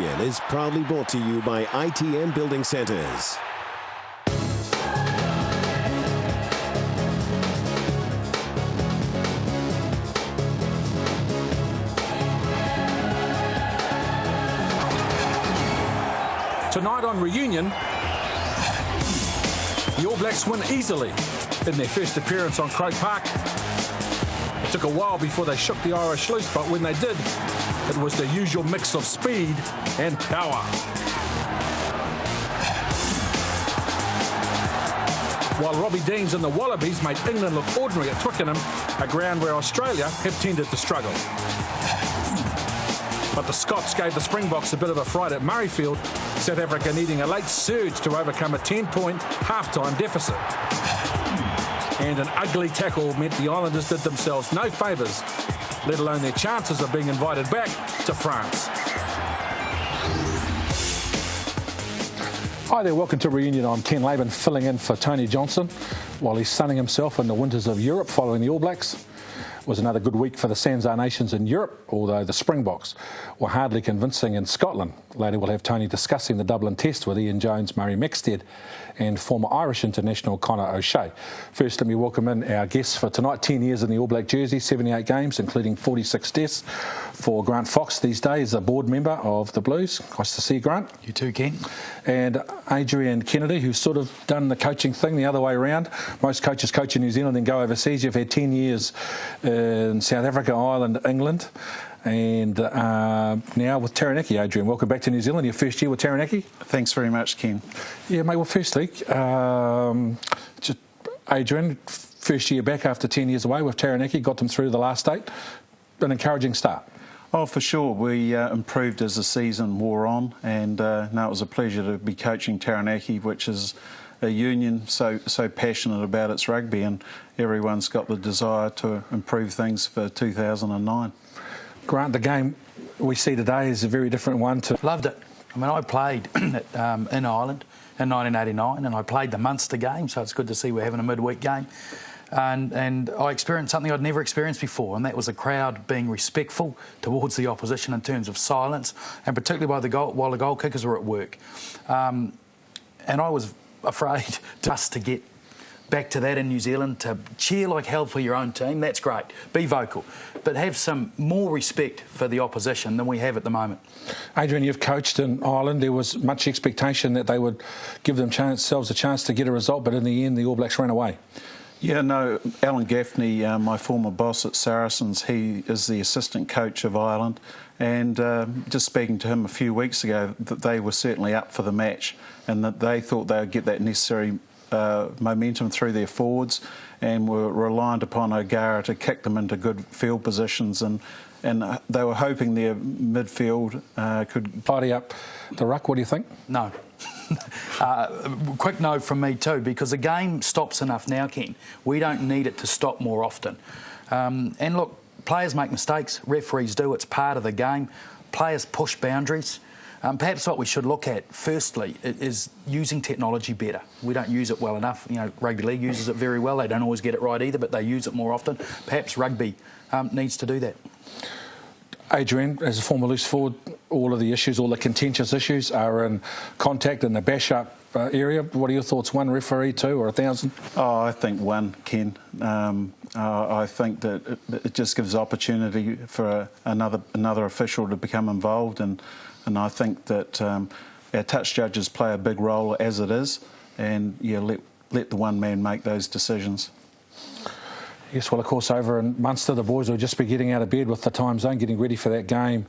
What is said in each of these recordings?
Union is proudly brought to you by ITM Building Centres. Tonight on Reunion, the All Blacks win easily in their first appearance on Croke Park. It took a while before they shook the Irish loose, but when they did, it was the usual mix of speed and power. While Robbie Deans and the Wallabies made England look ordinary at Twickenham, a ground where Australia have tended to struggle. But the Scots gave the Springboks a bit of a fright at Murrayfield, South Africa needing a late surge to overcome a 10-point half-time deficit. And an ugly tackle meant the Islanders did themselves no favours, let alone their chances of being invited back to France. Hi there, welcome to Reunion. I'm Ken Laban, filling in for Tony Johnson while he's sunning himself in the winters of Europe following the All Blacks. It was another good week for the Sanzar nations in Europe, although the Springboks were hardly convincing in Scotland. Later we'll have Tony discussing the Dublin Test with Ian Jones, Murray Mexted and former Irish international Conor O'Shea. First, let me welcome in our guests for tonight. 10 years in the All Black jersey, 78 games, including 46 tests for Grant Fox these days, a board member of the Blues. Nice to see you, Grant. You too, Ken. And Adrian Kennedy, who's sort of done the coaching thing the other way around. Most coaches coach in New Zealand and go overseas. You've had 10 years in South Africa, Ireland, England, and now with Taranaki. Adrian, welcome back to New Zealand. Your first year with Taranaki. Thanks very much, Ken. Yeah, mate, well, firstly, just Adrian, first year back after 10 years away with Taranaki, got them through the last 8. An encouraging start. Oh, for sure. We improved as the season wore on, and no, it was a pleasure to be coaching Taranaki, which is a union so passionate about its rugby, and everyone's got the desire to improve things for 2009. Grant, the game we see today is a very different one to... Loved it. I mean, I played in Ireland in 1989, and I played the Munster game, so it's good to see we're having a midweek game. And I experienced something I'd never experienced before, and that was a crowd being respectful towards the opposition in terms of silence, and particularly while the goal kickers were at work. And I was afraid just to get back to that in New Zealand, to cheer like hell for your own team. That's great. Be vocal, but have some more respect for the opposition than we have at the moment. Adrian, you've coached in Ireland. There was much expectation that they would give themselves a chance to get a result, but in the end, the All Blacks ran away. Yeah, no, Alan Gaffney, my former boss at Saracens, he is the assistant coach of Ireland, and just speaking to him a few weeks ago, that they were certainly up for the match and that they thought they would get that necessary momentum through their forwards, and were reliant upon O'Gara to kick them into good field positions, and they were hoping their midfield could... Tidy up the ruck, what do you think? No. Quick no from me too, because the game stops enough now, Ken. We don't need it to stop more often. And look, players make mistakes, referees do, it's part of the game. Players push boundaries. Perhaps what we should look at firstly is using technology better. We don't use it well enough. You know, rugby league uses it very well. They don't always get it right either, but they use it more often. Perhaps rugby needs to do that. Adrian, as a former loose forward, all of the issues, all the contentious issues are in contact in the bash-up area. What are your thoughts? 1 referee, 2 or 1,000? Oh, I think 1, Ken. I think that it just gives opportunity for another official to become involved, and I think that our touch judges play a big role as it is, and yeah, let the one man make those decisions. Yes, well, of course, over in Munster, the boys will just be getting out of bed with the time zone, getting ready for that game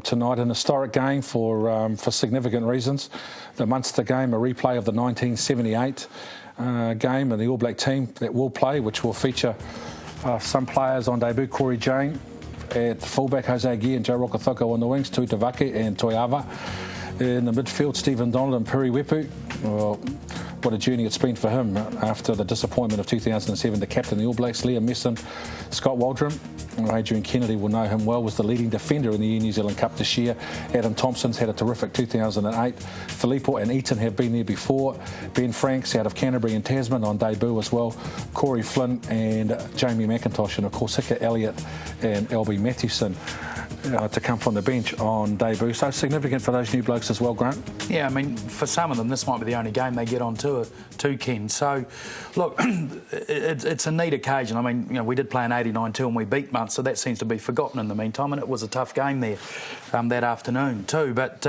tonight. An historic game for significant reasons. The Munster game, a replay of the 1978 game, and the All Black team that will play, which will feature some players on debut. Corey Jane at fullback, Jose Aguirre and Joe Rokotoko on the wings, Tui Tavake and Toiava. In the midfield, Stephen Donald and Piri Wepu. Well, what a journey it's been for him after the disappointment of 2007 to captain the All Blacks. Liam Messon, Scott Waldron, Adrian Kennedy will know him well, was the leading defender in the New Zealand Cup this year. Adam Thompson's had a terrific 2008. Filippo and Eaton have been there before. Ben Franks out of Canterbury and Tasman on debut as well. Corey Flynn and Jamie McIntosh, and of course Hika Elliott and Albie Mathewson. to come from the bench on debut. So significant for those new blokes as well, Grant. Yeah, I mean, for some of them, this might be the only game they get on tour to, Ken. So, look, it's a neat occasion. I mean, you know, we did play an 89-2 and we beat Munster. That seems to be forgotten in the meantime, and it was a tough game there that afternoon too. But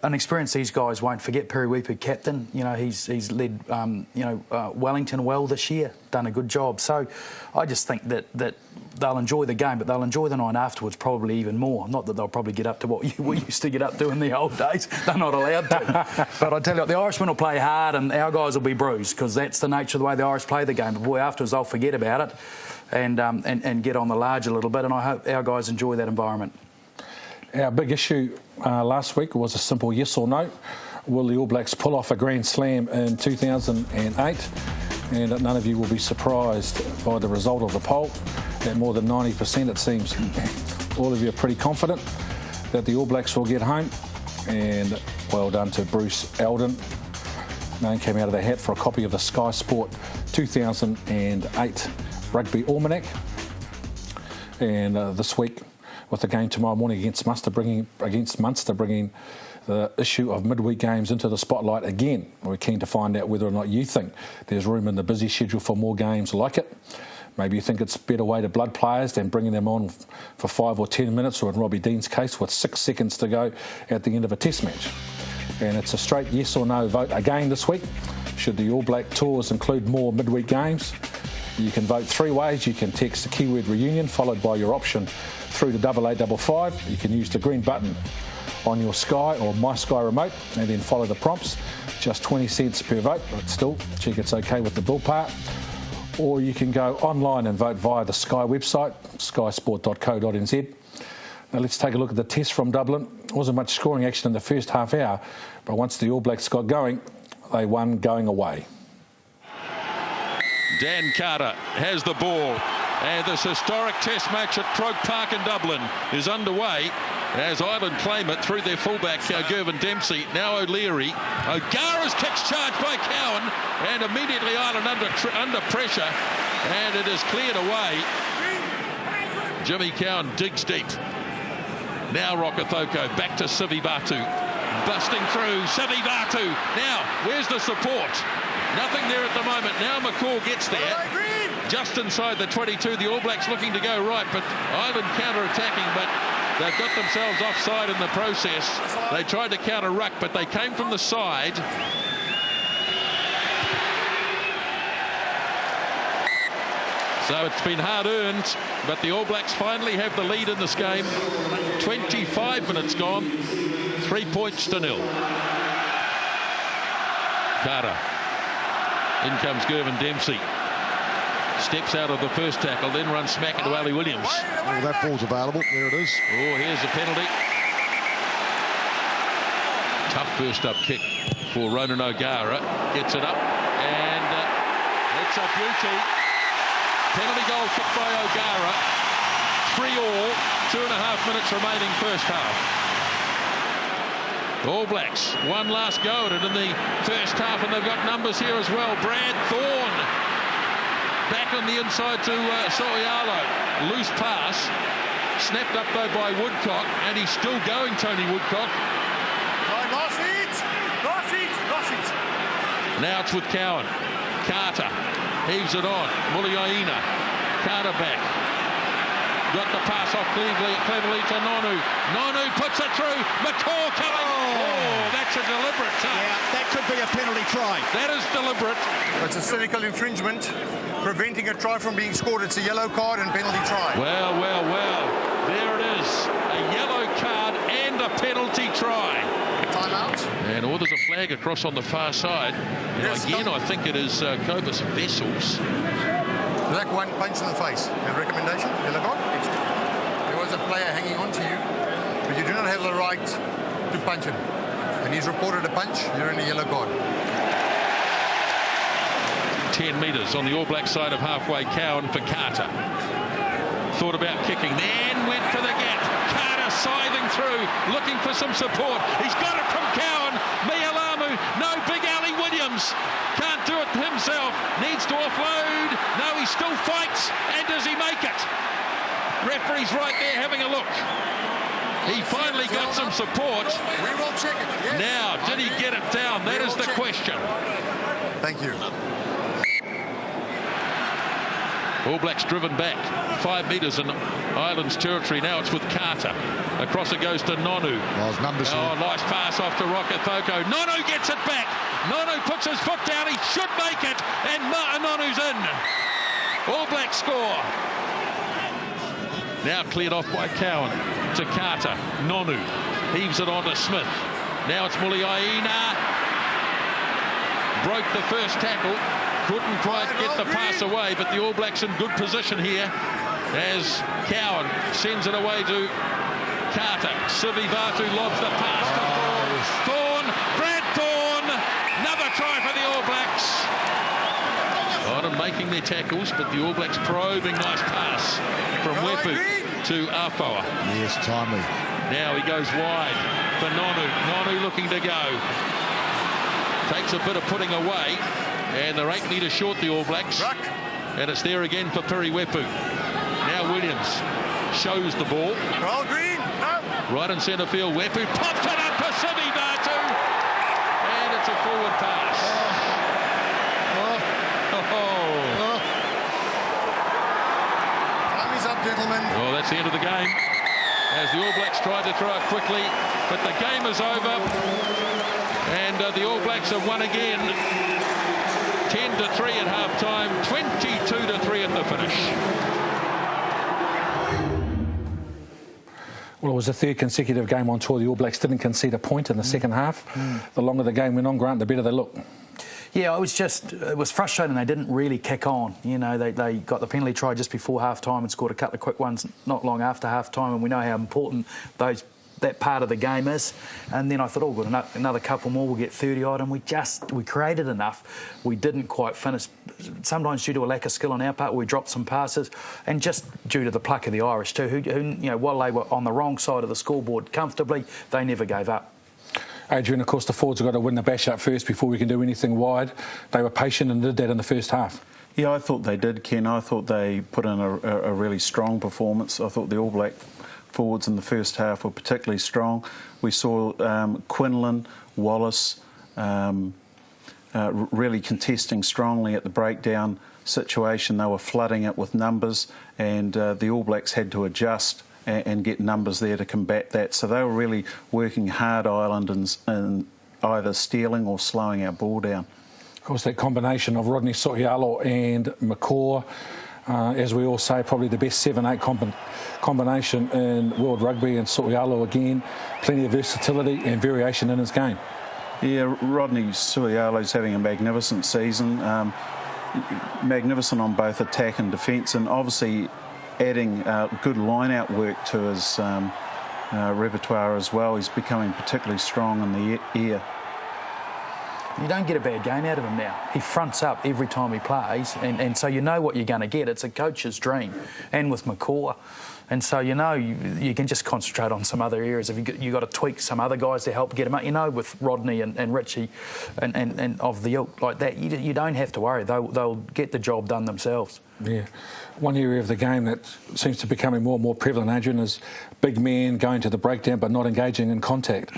an experience these guys won't forget. Perry Weeper, captain, you know, he's led Wellington well this year, done a good job. So I just think that they'll enjoy the game, but they'll enjoy the night afterwards probably even more. Not that they'll probably get up to what we used to get up to in the old days. They're not allowed to. But I tell you what, the Irishmen will play hard and our guys will be bruised, because that's the nature of the way the Irish play the game. But boy, afterwards they'll forget about it and get on the large a little bit, and I hope our guys enjoy that environment. Our big issue last week was a simple yes or no. Will the All Blacks pull off a Grand Slam in 2008? And none of you will be surprised by the result of the poll. At more than 90%, it seems all of you are pretty confident that the All Blacks will get home. And well done to Bruce Eldon. Name came out of the hat for a copy of the Sky Sport 2008 Rugby Almanac. And this week, with the game tomorrow morning against Munster, bringing the issue of midweek games into the spotlight again. We're keen to find out whether or not you think there's room in the busy schedule for more games like it. Maybe you think it's a better way to blood players than bringing them on for 5 or 10 minutes, or in Robbie Dean's case, with 6 seconds to go at the end of a test match. And it's a straight yes or no vote again this week. Should the All Black tours include more midweek games? You can vote 3 ways. You can text the keyword reunion followed by your option through to 8855. You can use the green button on your Sky or My Sky remote and then follow the prompts. Just 20 cents per vote, but still check it's okay with the bill part. Or you can go online and vote via the Sky website, skysport.co.nz. Now let's take a look at the test from Dublin. There wasn't much scoring action in the first half hour, but once the All Blacks got going, they won going away. Dan Carter has the ball, and this historic test match at Croke Park in Dublin is underway as Ireland claim it through their fullback Gervin Dempsey. Now O'Leary. O'Gara's kicks charged by Cowan, and immediately Ireland under pressure, and it is cleared away. Jimmy Cowan digs deep. Now Rokethoko back to Sivi Batu, busting through. Sivi Batu. Now where's the support? Nothing there at the moment. Now McCaw gets there, just inside the 22. The All Blacks looking to go right, but Ireland counter-attacking, but they've got themselves offside in the process. They tried to counter-ruck, but they came from the side. So it's been hard-earned, but the All Blacks finally have the lead in this game. 25 minutes gone, 3 points to 0. Carter. In comes Gervin Dempsey. Steps out of the first tackle, then runs smack into Ali Williams. Oh, that ball's available. There it is. Oh, here's a penalty. Tough first-up kick for Ronan O'Gara. Gets it up, and it's a beauty. Penalty goal kicked by O'Gara. 3-all, 2.5 minutes remaining first half. All Blacks, one last go at it in the first half, and they've got numbers here as well. Brad Thorne back on the inside to Soialo. Loose pass, snapped up though by Woodcock, and he's still going, Tony Woodcock. Lost it. Now it's with Cowan. Carter heaves it on. Muliaina. Carter back. Got the pass off cleverly to Nonu. Nonu puts it through. McCaw coming. Oh, that's a deliberate touch. Yeah, that could be a penalty try. That is deliberate. It's a cynical infringement, preventing a try from being scored. It's a yellow card and penalty try. Well. There it is. A yellow card and a penalty try. Timeout. And there's a flag across on the far side. And Yes, again, I think it is Cobus Vessels. Black one, punch in the face. A recommendation, yellow card. There was a player hanging on to you, but you do not have the right to punch him. And he's reported a punch, you're in a yellow card. 10 metres on the All Black side of halfway. Cowan for Carter. Thought about kicking, then went for the gap. Carter scything through, looking for some support. He's got it from Cowan. Mialamu, no, big Ali Williams. Can't do it himself. Needs to offload. No, he still fights. And does he make it? Referee's right there having a look. He finally got some support. We will check it. Yes. Now, did he get it down? That is the question. Thank you. All Blacks driven back 5 metres in Ireland's territory. Now it's with Carter. Across it goes to Nonu. Well, numbers Nice pass off to Rocket Thoko. Nonu gets it back. Nonu puts his foot down. He should make it. And Nonu's in. All Blacks score. Now cleared off by Cowan to Carter. Nonu heaves it on to Smith. Now it's Muliaina. Broke the first tackle. Couldn't quite get the pass away, but the All Blacks in good position here as Cowan sends it away to Carter. Sivivatu lobs the pass to Thorne. Brad Thorne. Another try for the All Blacks. Ireland making their tackles, but the All Blacks probing. Nice pass from Wepu to Afoa. Yes, timely. Now he goes wide for Nonu. Nonu looking to go. Takes a bit of putting away. And they're 8 metres short, the All Blacks. And it's there again for Piriwepu. Now Williams shows the ball. All green. No. Right in centre field. Wepu pops it up for Sivivatu. And it's a forward pass. Time is up, gentlemen. Well, that's the end of the game. As the All Blacks tried to throw it quickly. But the game is over. And the All Blacks have won again. 10-3 at half-time, 22-3 at the finish. Well, it was the third consecutive game on tour. The All Blacks didn't concede a point in the second half. The longer the game went on, Grant, the better they looked. Yeah, it was frustrating. They didn't really kick on. You know, they got the penalty try just before half-time and scored a couple of quick ones not long after half-time, and we know how important that part of the game is. And then I thought, good, another couple more, we'll get 30 odd, and we created enough. We didn't quite finish, sometimes due to a lack of skill on our part. We dropped some passes, and just due to the pluck of the Irish too, who you know, while they were on the wrong side of the scoreboard comfortably, they never gave up. Adrian, of course, the forwards have got to win the bash up first before we can do anything wide. They were patient and did that in the first half. Yeah, I thought they did, Ken. I thought they put in a really strong performance. I thought the All Black forwards in the first half were particularly strong. We saw Quinlan, Wallace really contesting strongly at the breakdown situation. They were flooding it with numbers, and the All Blacks had to adjust and get numbers there to combat that. So they were really working hard, Ireland, in either stealing or slowing our ball down. Of course, that combination of Rodney Sohialo and McCaw, as we all say, probably the best 7-8 combination in world rugby, and Sohialo again, plenty of versatility and variation in his game. Yeah, Rodney Sohialo's having a magnificent season, magnificent on both attack and defence, and obviously adding good line-out work to his repertoire as well. He's becoming particularly strong in the air. You don't get a bad game out of him now. He fronts up every time he plays, and so you know what you're going to get. It's a coach's dream, and with McCaw. And so you know you can just concentrate on some other areas. If you've got to tweak some other guys to help get him up, you know, with Rodney and Richie and of the ilk like that, you don't have to worry. They'll get the job done themselves. Yeah. One area of the game that seems to be becoming more and more prevalent, Adrian, is big men going to the breakdown but not engaging in contact.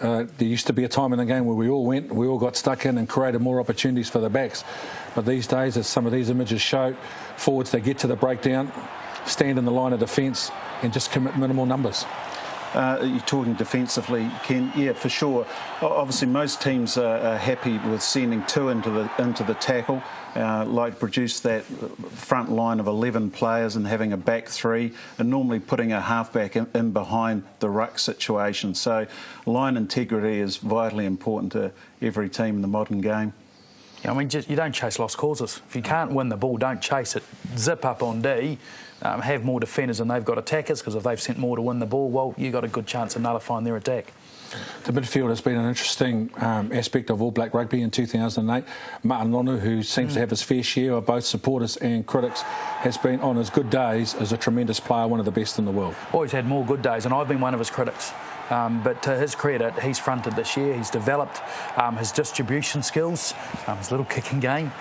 There used to be a time in the game where we all got stuck in and created more opportunities for the backs. But these days, as some of these images show, forwards, they get to the breakdown, stand in the line of defence and just commit minimal numbers. You're talking defensively, Ken. Yeah, for sure. Obviously, most teams are happy with sending two into the tackle, like produce that front line of 11 players and having a back three, and normally putting a halfback in behind the ruck situation. So, line integrity is vitally important to every team in the modern game. I mean, you don't chase lost causes. If you can't win the ball, don't chase it. Zip up on D, have more defenders than they've got attackers, because if they've sent more to win the ball, well, you've got a good chance of nullifying their attack. The midfield has been an interesting aspect of All Black rugby in 2008. Martin Nonu, who seems to have his fair share of both supporters and critics, has been, on his good days, as a tremendous player, one of the best in the world. Always had more good days, and I've been one of his critics. But to his credit, he's fronted this year. He's developed his distribution skills, his little kicking game.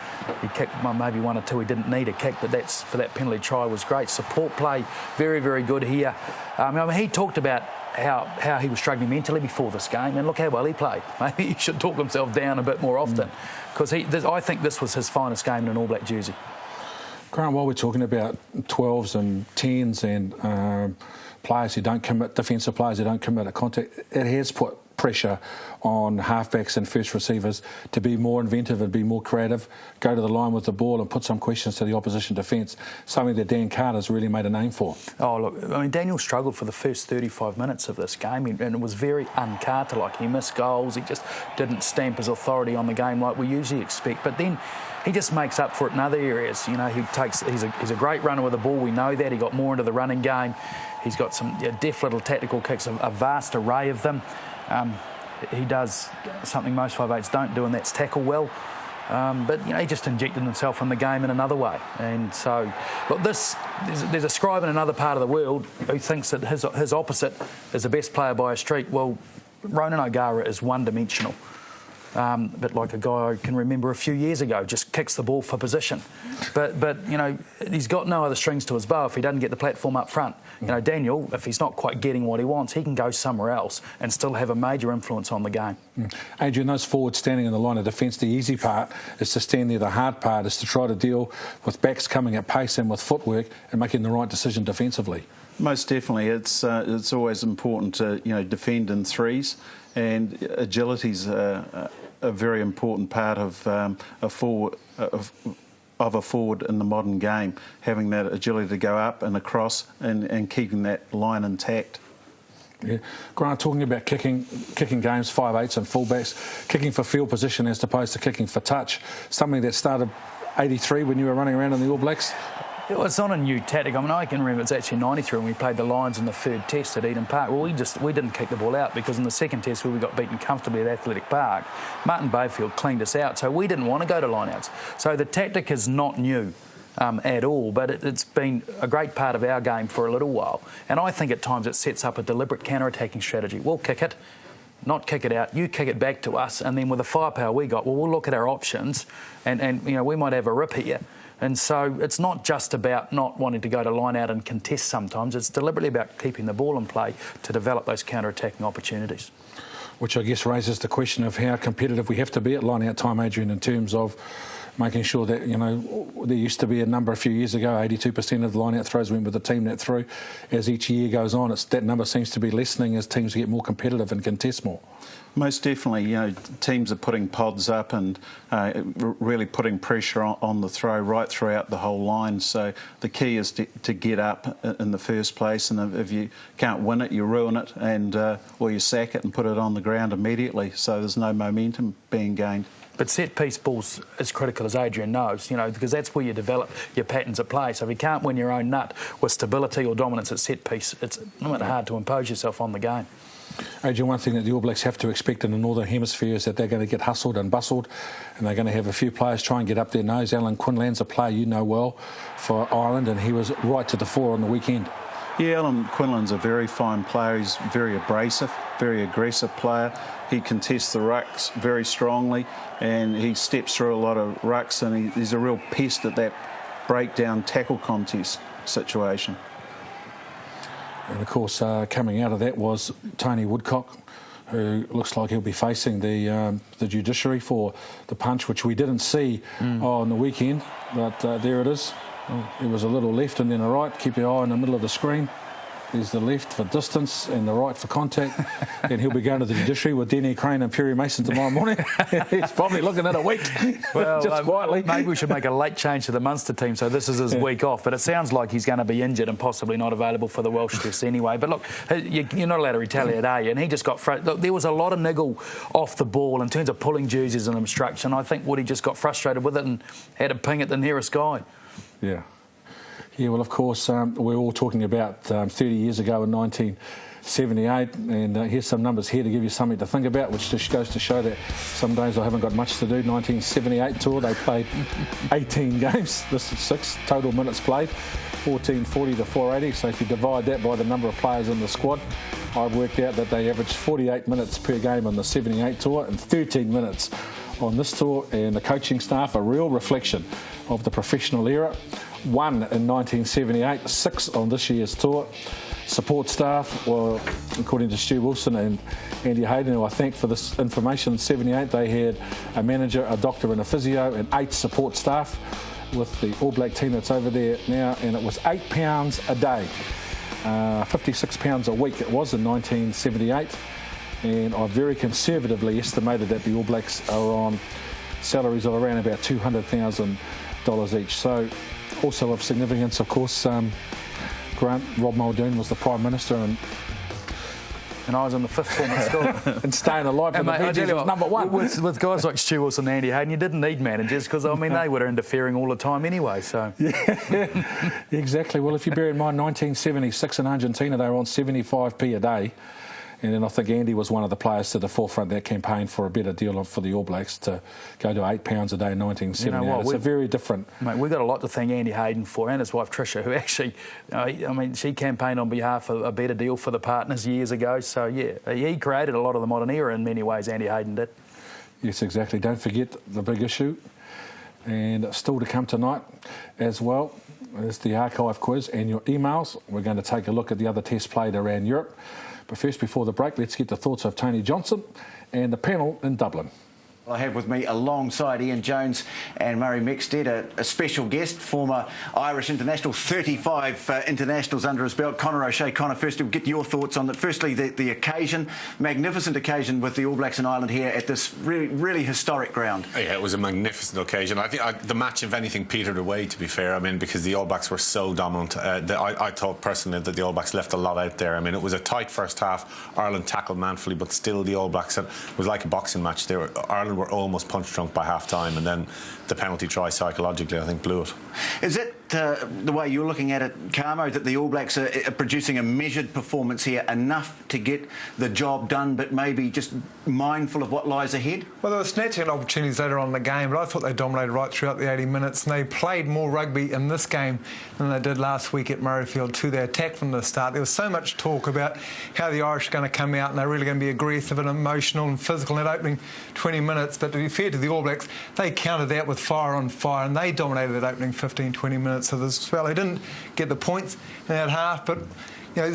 He kicked maybe one or two he didn't need a kick, but that's for that penalty try was great. Support play, very, very good here. I mean, he talked about how he was struggling mentally before this game, and look how well he played. Maybe he should talk himself down a bit more often, because I think this was his finest game in an All Black jersey. Grant, while we're talking about 12s and 10s and players who don't commit, defensive players who don't commit a contact, it has put pressure on halfbacks and first receivers to be more inventive and be more creative, go to the line with the ball and put some questions to the opposition defence, something that Dan Carter's really made a name for. Oh, look, I mean, Daniel struggled for the first 35 minutes of this game, and it was very un-Carter-like. He missed goals, he just didn't stamp his authority on the game like we usually expect, but then he just makes up for it in other areas. You know, he's a great runner with the ball, we know that. He got more into the running game. He's got some deft little tactical kicks, a vast array of them. He does something most 5'8s don't do, and that's tackle well. But, you know, he just injected himself in the game in another way. And so, look, there's a scribe in another part of the world who thinks that his opposite is the best player by a street. Well, Ronan O'Gara is one-dimensional. But like a guy I can remember a few years ago, just kicks the ball for position. But you know, he's got no other strings to his bow if he doesn't get the platform up front. You know, Daniel, if he's not quite getting what he wants, he can go somewhere else and still have a major influence on the game. Adrian, those forwards standing in the line of defence, the easy part is to stand there. The hard part is to try to deal with backs coming at pace and with footwork and making the right decision defensively. Most definitely. It's always important to, you know, defend in threes, and agility's a very important part of a forward in the modern game, having that agility to go up and across and keeping that line intact. Yeah. Grant, talking about kicking games, 5'8s and fullbacks, kicking for field position as opposed to kicking for touch, something that started 83 when you were running around in the All Blacks. It's not a new tactic. I mean, I can remember it's actually 93 when we played the Lions in the third test at Eden Park. Well, we didn't kick the ball out because in the second test where we got beaten comfortably at Athletic Park, Martin Bayfield cleaned us out, so we didn't want to go to line-outs. So the tactic is not new at all, but it's been a great part of our game for a little while. And I think at times it sets up a deliberate counter-attacking strategy. We'll kick it, not kick it out, you kick it back to us, and then with the firepower we got, well, we'll look at our options and you know, we might have a rip here. And so it's not just about not wanting to go to line out and contest sometimes, it's deliberately about keeping the ball in play to develop those counter-attacking opportunities. Which I guess raises the question of how competitive we have to be at line out time, Adrian, in terms of making sure that, you know, there used to be a number a few years ago, 82% of the line out throws went with the team net through. As each year goes on, that number seems to be lessening as teams get more competitive and contest more. Most definitely, you know, teams are putting pods up and really putting pressure on the throw right throughout the whole line. So the key is to get up in the first place, and if you can't win it, you ruin it, and or you sack it and put it on the ground immediately. So there's no momentum being gained. But set-piece balls is critical, as Adrian knows, you know, because that's where you develop your patterns of play. So if you can't win your own nut with stability or dominance at set-piece, it's not hard to impose yourself on the game. Adrian, one thing that the All Blacks have to expect in the Northern Hemisphere is that they're going to get hustled and bustled, and they're going to have a few players try and get up their nose. Alan Quinlan's a player you know well for Ireland, and he was right to the fore on the weekend. Yeah, Alan Quinlan's a very fine player. He's very abrasive, very aggressive player. He contests the rucks very strongly, and he steps through a lot of rucks, and he's a real pest at that breakdown tackle contest situation. And of course, coming out of that was Tony Woodcock, who looks like he'll be facing the judiciary for the punch, which we didn't see on the weekend, but there it is. It was a little left and then a right. Keep your eye in the middle of the screen. There's the left for distance and the right for contact. And he'll be going to the judiciary with Denny Crane and Perry Mason tomorrow morning. He's probably looking at a week, well, just quietly. Maybe we should make a late change to the Munster team, so this is his week off. But it sounds like he's going to be injured and possibly not available for the Welsh test anyway. But look, you're not allowed to retaliate, are you? And he just got frustrated. Look, there was a lot of niggle off the ball in terms of pulling jerseys and obstruction. I think Woody just got frustrated with it and had to ping at the nearest guy. Yeah. Yeah, well, of course, we're all talking about 30 years ago in 78, and here's some numbers here to give you something to think about, which just goes to show that some days I haven't got much to do. 1978 tour, they played 18 games. This is 6 total minutes played, 1440 to 480. So if you divide that by the number of players in the squad, I've worked out that they averaged 48 minutes per game on the 78 tour and 13 minutes on this tour. And the coaching staff, a real reflection of the professional era. 1 in 1978, 6 on this year's tour. Support staff, well, according to Stu Wilson and Andy Hayden, who I thank for this information, in 78 they had a manager, a doctor and a physio and 8 support staff with the All Black team that's over there now, and it was £8 a day, £56 a week it was in 1978, and I very conservatively estimated that the All Blacks are on salaries of around about $200,000 each. So also of significance, of course, Rob Muldoon was the Prime Minister, and I was on the 5th form at school. And staying alive in the Veggies was number 1. With guys like Stu Wilson and Andy Hayden, you didn't need managers because, I mean, they were interfering all the time anyway. So yeah, exactly. Well, if you bear in mind, 1976 in Argentina, they were on 75p a day. And then I think Andy was one of the players to the forefront that campaign for a better deal for the All Blacks to go to £8 a day in 1978. You know what, it's a very different... Mate, we've got a lot to thank Andy Hayden for, and his wife Tricia, who actually, I mean, she campaigned on behalf of a better deal for the partners years ago. So, yeah, he created a lot of the modern era in many ways, Andy Hayden did. Yes, exactly. Don't forget the big issue. And still to come tonight as well is the archive quiz and your emails. We're going to take a look at the other tests played around Europe. But first, before the break, let's get the thoughts of Tony Johnson and the panel in Dublin. I have with me alongside Ian Jones and Murray Mexted a special guest, former Irish international, 35 internationals under his belt, Conor O'Shea. Conor, first we'll get your thoughts on that. Firstly, the occasion, magnificent occasion with the All Blacks in Ireland here at this really historic ground. Yeah, it was a magnificent occasion. I think the match, if anything, petered away, to be fair. I mean, because the All Blacks were so dominant. I thought personally that the All Blacks left a lot out there. I mean, it was a tight first half. Ireland tackled manfully, but still the All Blacks, it was like a boxing match. Ireland were almost punch drunk by half time, and then the penalty try psychologically, I think, blew it. Is it the way you're looking at it, Carmo, that the All Blacks are producing a measured performance here, enough to get the job done, but maybe just mindful of what lies ahead? Well, they were snatching at opportunities later on in the game, but I thought they dominated right throughout the 80 minutes, and they played more rugby in this game than they did last week at Murrayfield too. They attacked from the start. There was so much talk about how the Irish are going to come out and they're really going to be aggressive and emotional and physical in that opening 20 minutes, but to be fair to the All Blacks, they countered that with fire on fire, and they dominated that opening 15-20 minutes of this spell. They didn't get the points in that half, but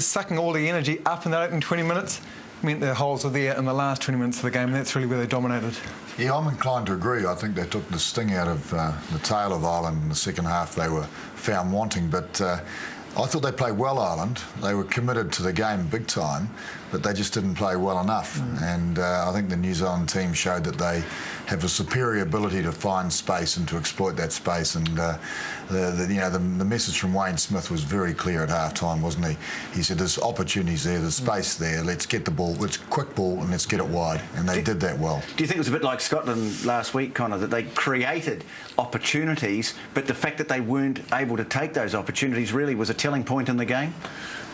sucking all the energy up in that opening 20 minutes meant their holes were there in the last 20 minutes of the game, and that's really where they dominated. Yeah, I'm inclined to agree. I think they took the sting out of the tail of Ireland in the second half. They were found wanting, but I thought they played well, Ireland. They were committed to the game big time, but they just didn't play well enough. And I think the New Zealand team showed that they have a superior ability to find space and to exploit that space. And the message from Wayne Smith was very clear at half-time, wasn't he? He said, there's opportunities there, there's space there, let's get the ball, let's quick ball and let's get it wide. And they did that well. Do you think it was a bit like Scotland last week, Conor, that they created opportunities, but the fact that they weren't able to take those opportunities really was a telling point in the game?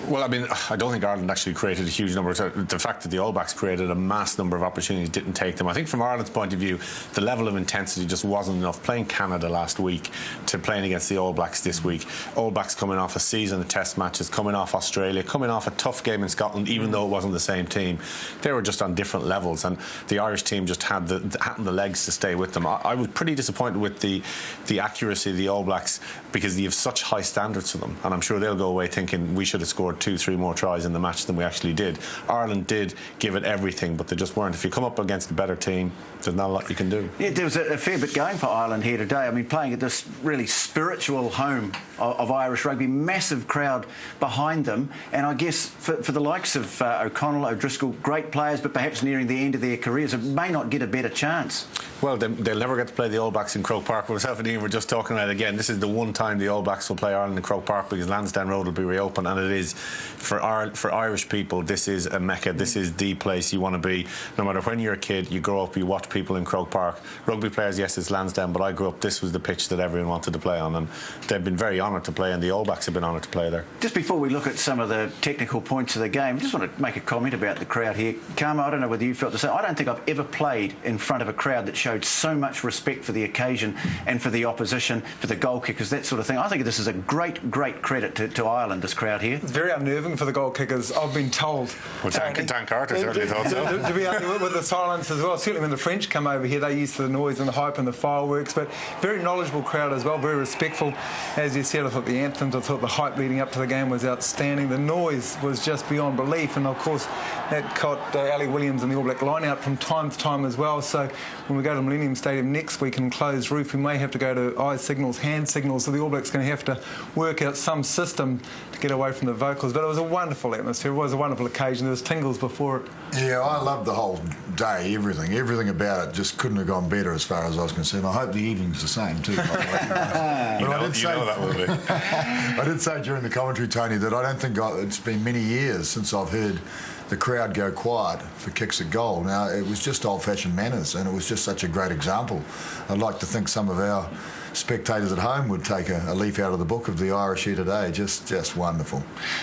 Well, I mean, I don't think Ireland actually created a huge number. The fact that the All Blacks created a mass number of opportunities, didn't take them. I think from Ireland's point of view, the level of intensity just wasn't enough. Playing Canada last week to playing against the All Blacks this week. All Blacks coming off a season of test matches, coming off Australia, coming off a tough game in Scotland, even though it wasn't the same team. They were just on different levels, and the Irish team just had the legs to stay with them. I was pretty disappointed with the accuracy of the All Blacks, because you have such high standards for them, and I'm sure they'll go away thinking we should have scored 2-3 more tries in the match than we actually did. Ireland did give it everything, but they just weren't. If you come up against a better team, there's not a lot you can do. Yeah, there was a fair bit going for Ireland here today. I mean, playing at this really spiritual home of Irish rugby, massive crowd behind them, and I guess for the likes of O'Connell, O'Driscoll, great players, but perhaps nearing the end of their careers, it may not get a better chance. Well, they'll never get to play the All Blacks in Croke Park. Myself and Ian were just talking about it again. This is the one time the All Blacks will play Ireland in Croke Park, because Lansdowne Road will be reopened, and it is for Irish people, this is a mecca. This is the place you want to be. No matter when you're a kid, you grow up, you watch people in Croke Park. Rugby players, yes, it's Lansdowne, but I grew up, this was the pitch that everyone wanted to play on, and they've been very honoured to play, and the All Blacks have been honoured to play there. Just before we look at some of the technical points of the game, I just want to make a comment about the crowd here. Karma, I don't know whether you felt the same. I don't think I've ever played in front of a crowd that showed so much respect for the occasion and for the opposition, for the goal kickers, that sort of thing. I think this is a great credit to Ireland, this crowd here. It's very unnerving for the goal kickers, I've been told. Well, Dan Carter certainly thought so. To be honest, with the silence as well. Certainly when the French come over here, they're used to the noise and the hype and the fireworks, but very knowledgeable crowd as well, very respectful. As you said, I thought the anthems, I thought the hype leading up to the game was outstanding. The noise was just beyond belief, and of course that caught Ali Williams and the All Black line out from time to time as well. So when we go to Millennium Stadium next week and closed roof, we may have to go to eye signals, hand signals, so the All Blacks going to have to work out some system to get away from the vocals. But it was a wonderful atmosphere, it was a wonderful occasion. There was tingles before it. Yeah, I loved the whole day, everything about it just couldn't have gone better as far as I was concerned. I hope the evening's the same too, by the way. you know that will be. I did say during the commentary, Tony, that I don't think it's been many years since I've heard the crowd go quiet for kicks at goal. Now, it was just old-fashioned manners, and it was just such a great example. I'd like to think some of our spectators at home would take a leaf out of the book of the Irish here today. Just wonderful.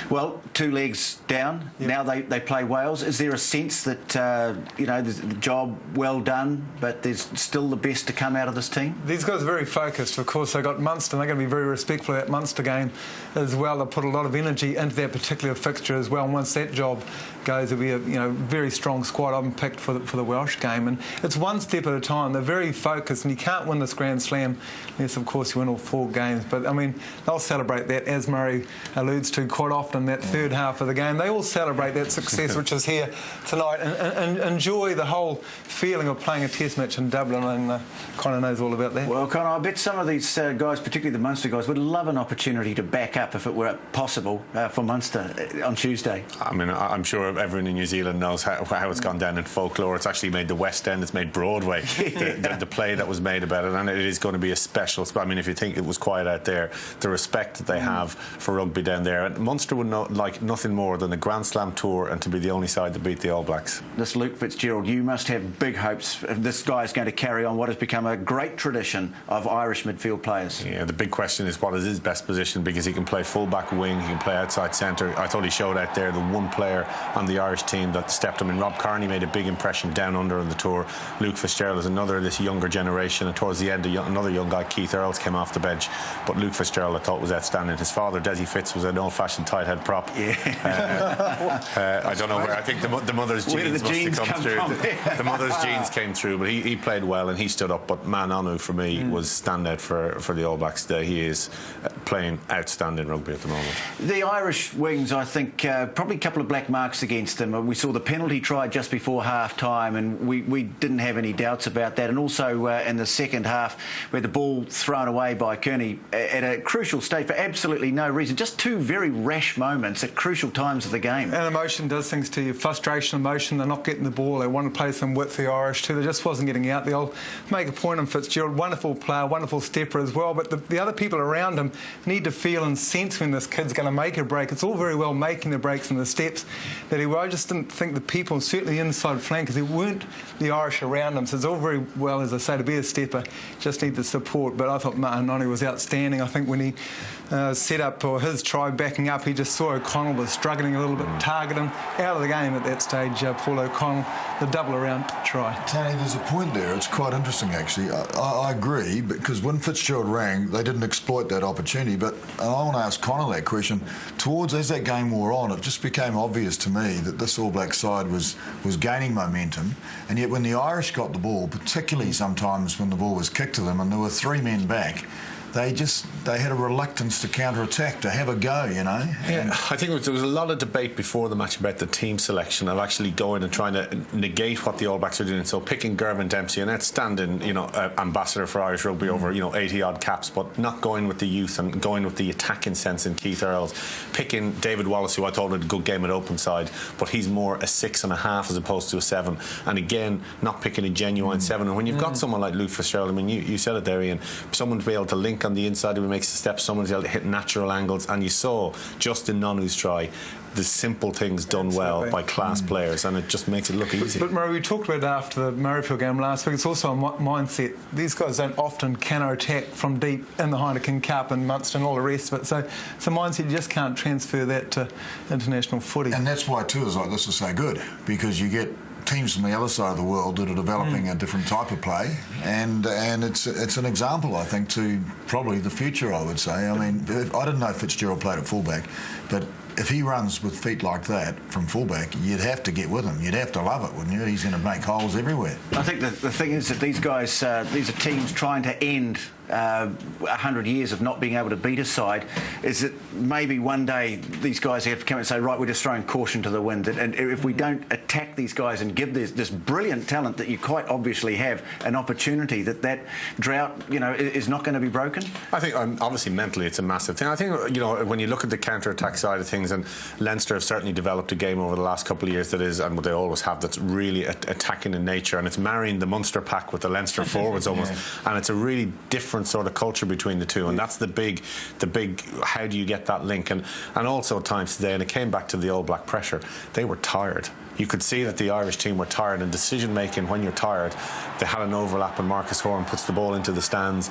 Well, 2 legs down. Yep. Now they play Wales. Is there a sense that there's the job well done, but there's still the best to come out of this team? These guys are very focused. Of course, they got Munster, and they're going to be very respectful of that Munster game as well. They put a lot of energy into that particular fixture as well. And once that job goes, it'll be a very strong squad. I've picked for the Welsh game, and it's one step at a time. They're very focused, and you can't win this Grand Slam unless, of course, you win all 4 games. But I mean, they'll celebrate that, as Murray alludes to quite often, that third half of the game. They all celebrate that success, which is here tonight, and enjoy the whole feeling of playing a Test match in Dublin. And Connor knows all about that. Well, Connor, I bet some of these guys, particularly the Munster guys, would love an opportunity to back up, if it were possible, for Munster on Tuesday. I mean, I'm sure everyone in New Zealand knows how it's gone down in folklore. It's actually made the West End, it's made Broadway, the play that was made about it, and it is going to be a special spot. I mean, if you think it was quiet out there, the respect that they have for rugby down there, and Munster would like nothing more than the Grand Slam tour and to be the only side to beat the All Blacks. This Luke Fitzgerald, you must have big hopes. This guy is going to carry on what has become a great tradition of Irish midfield players. Yeah, the big question is what is his best position, because he can play full-back wing, he can play outside centre. I thought he showed out there the one player on the Irish team that stepped him in. Rob Kearney made a big impression down under on the tour. Luke Fitzgerald is another of this younger generation, and towards the end another young guy, Keith Earls, came off the bench, but Luke Fitzgerald I thought was outstanding. His father, Desi Fitz, was an old-fashioned tight head prop. Yeah. I don't know where. I think the mother's genes must have come through. The mother's genes came through, but he played well and he stood up. But Man Anu for me was standout for the All Blacks today. He is playing outstanding rugby at the moment. The Irish wings, I think, probably a couple of black marks against them. We saw the penalty try just before half-time, and we didn't have any doubts about that. And also in the second half, where the ball thrown away by Kearney at a crucial stage for absolutely no reason. Just 2 very rash moments at crucial times of the game. And emotion does things to you. Frustration, emotion. They're not getting the ball. They want to play some width, the Irish too. They just wasn't getting out there. I'll make a point on Fitzgerald. Wonderful player, wonderful stepper as well. But the other people around him need to feel and sense when this kid's going to make a break. It's all very well making the breaks and the steps that I just didn't think the people, certainly the inside flankers, there weren't the Irish around him. So it's all very well, as I say, to be a stepper, just need the support. But I thought Martin Noni was outstanding. I think when he set up for his try, backing up, he just saw O'Connell was struggling a little bit, target him out of the game at that stage. Paul O'Connell, the double around try. Tony, there's a point there. It's quite interesting, actually. I agree, because when Fitzgerald rang, they didn't exploit that opportunity. But I want to ask Connor that question. As that game wore on, it just became obvious to me that this All Black side was gaining momentum, and yet when the Irish got the ball, particularly sometimes when the ball was kicked to them and there were 3 men back, they had a reluctance to counter-attack, to have a go, you know. Yeah, I think there was a lot of debate before the match about the team selection, of actually going and trying to negate what the All Blacks are doing. So picking Gervin Dempsey, an outstanding, ambassador for Irish rugby over, 80-odd caps, but not going with the youth and going with the attacking sense in Keith Earls. Picking David Wallace, who I thought had a good game at open side, but he's more a 6.5 as opposed to a 7. And again, not picking a genuine 7. And when you've got someone like Luke Fitzgerald, I mean, you said it there, Ian, someone to be able to link link on the inside, he makes a step, someone's able to hit natural angles, and you saw Justin Nunu's try, the simple things done well by class players, and it just makes it look easy. But Murray, we talked about it after the Murrayfield game last week. It's also a mindset. These guys don't often counter-attack from deep in the Heineken Cup and Munster and all the rest of it. So it's a mindset you just can't transfer that to international footy. And that's why tours like this are so good, because you get teams from the other side of the world that are developing a different type of play, and it's an example, I think, to probably the future, I would say. I mean, I didn't know Fitzgerald played at fullback, but if he runs with feet like that from fullback, you'd have to get with him. You'd have to love it, wouldn't you? He's going to make holes everywhere. I think the thing is that these guys, these are teams trying to end 100 years of not being able to beat a side. Is that maybe one day these guys have to come and say, right, we're just throwing caution to the wind, and if we don't attack these guys and give this brilliant talent that you quite obviously have an opportunity, that drought, you know, is not going to be broken. I think obviously mentally it's a massive thing. I think, you know, when you look at the counter-attack side of things, and Leinster have certainly developed a game over the last couple of years that is, and what they always have, that's really attacking in nature, and it's marrying the Munster pack with the Leinster forwards almost, and it's a really different sort of culture between the two, and that's the big how do you get that link, and also at times today, and it came back to the All Black pressure, they were tired. You could see that the Irish team were tired, and decision making when you're tired, they had an overlap and Marcus Horan puts the ball into the stands.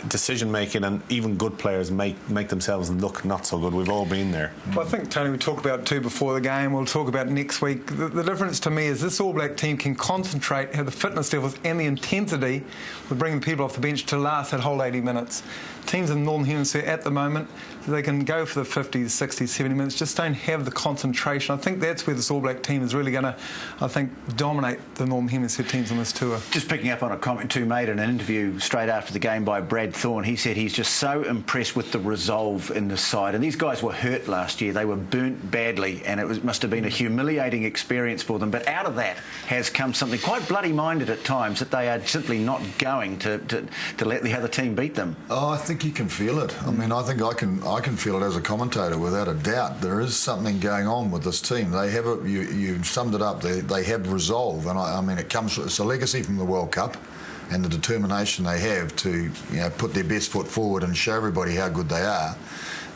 Decision making, and even good players make themselves look not so good. We've all been there. Well, I think, Tony, we talked about it too before the game. We'll talk about it next week. The difference to me is this All Black team can concentrate, have the fitness levels and the intensity with bringing people off the bench to last that whole 80 minutes. Teams in the Northern Hemisphere at the moment, they can go for the 50, 60, 70 minutes, just don't have the concentration. I think that's where this All Black team is really going to, I think, dominate the Northern Hemisphere teams on this tour. Just picking up on a comment too made in an interview straight after the game by Brad Thorne, he said he's just so impressed with the resolve in the side. And these guys were hurt last year. They were burnt badly, and it must have been a humiliating experience for them. But out of that has come something quite bloody-minded at times, that they are simply not going to let the other team beat them. Oh, I think you can feel it. I mean, I think I can feel it as a commentator without a doubt. There is something going on with this team. They have you summed it up. They have resolve, and I mean, it's a legacy from the World Cup, and the determination they have to, you know, put their best foot forward and show everybody how good they are.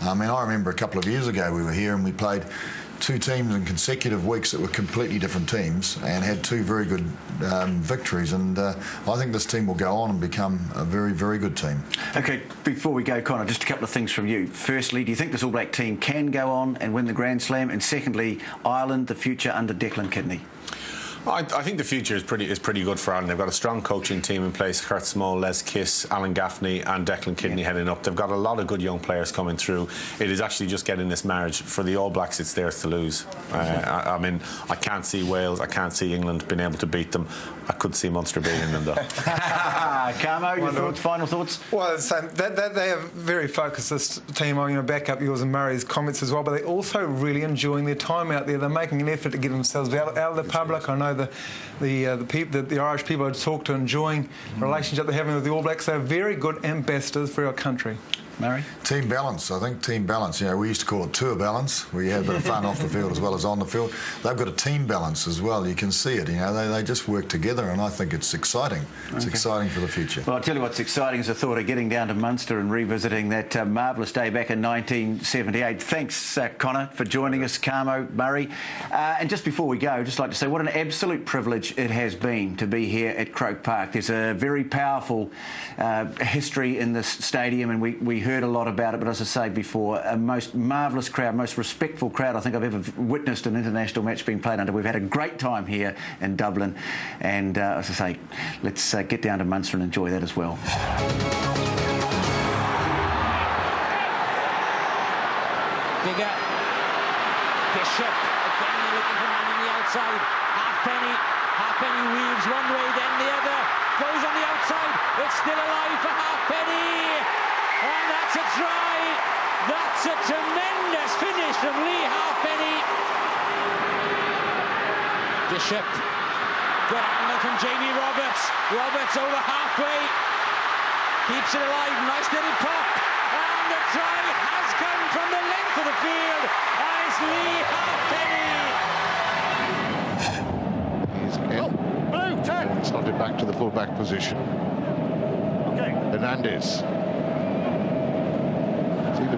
I mean, I remember a couple of years ago we were here and we played two teams in consecutive weeks that were completely different teams and had two very good victories, and I think this team will go on and become a very, very good team. OK, before we go, Connor, just a couple of things from you. Firstly, do you think this All Black team can go on and win the Grand Slam? And secondly, Ireland, the future under Declan Kidney? I think the future is pretty good for Ireland. They've got a strong coaching team in place: Kurt Small, Les Kiss, Alan Gaffney and Declan Kidney heading up. They've got a lot of good young players coming through. It is actually just getting this marriage. For the All Blacks, it's theirs to lose. I mean, I can't see Wales, I can't see England being able to beat them. I could see Munster beating them, though. Carmo, your thoughts, final thoughts? Well, they are very focused, this team. I'm going to back up yours and Murray's comments as well, but they're also really enjoying their time out there. They're making an effort to get themselves out of the public. I know the Irish people I talk to enjoying the relationship they're having with the All Blacks. They're very good ambassadors for our country. Murray? Team balance. I think team balance. You know, we used to call it tour balance, where you have a bit of fun off the field as well as on the field. They've got a team balance as well. You can see it. You know, they just work together, and I think it's exciting. It's exciting for the future. Well, I'll tell you what's exciting is the thought of getting down to Munster and revisiting that marvellous day back in 1978. Thanks, Connor, for joining us, Carmo, Murray. And just before we go, I'd just like to say what an absolute privilege it has been to be here at Croke Park. There's a very powerful history in this stadium, and we heard a lot about it, but as I say before, a most marvellous crowd, most respectful crowd I think I've ever witnessed an international match being played under. We've had a great time here in Dublin, and as I say, let's get down to Munster and enjoy that as well. Digger, Bishop, again they're looking for man on the outside. Halfpenny weaves one way, then the other, goes on the outside, it's still alive for Halfpenny. And that's a try. That's a tremendous finish from Lee Halfpenny. Bishop. Good angle from Jamie Roberts. Roberts over halfway. Keeps it alive. Nice little pop. And the try has come from the length of the field. And it's Lee Halfpenny. He's again. Blue, 10. And slotted back to the full-back position. Okay. Hernandez.